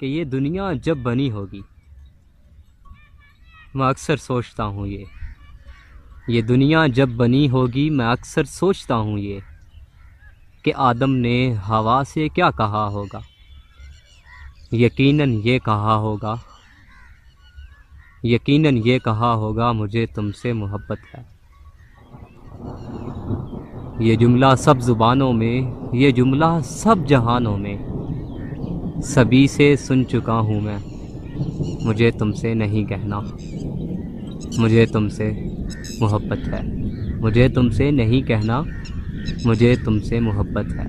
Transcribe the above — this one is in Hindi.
कि ये दुनिया जब बनी होगी, मैं अक्सर सोचता हूँ ये दुनिया जब बनी होगी, मैं अक्सर सोचता हूँ ये कि आदम ने हवा से क्या कहा होगा। यकीनन ये कहा होगा, यकीनन ये कहा होगा, मुझे तुमसे मोहब्बत है। ये जुमला सब ज़ुबानों में, ये जुमला सब जहानों में, सभी से सुन चुका हूँ मैं। मुझे तुमसे नहीं कहना, मुझे तुमसे मोहब्बत है। मुझे तुमसे नहीं कहना, मुझे तुमसे मोहब्बत है।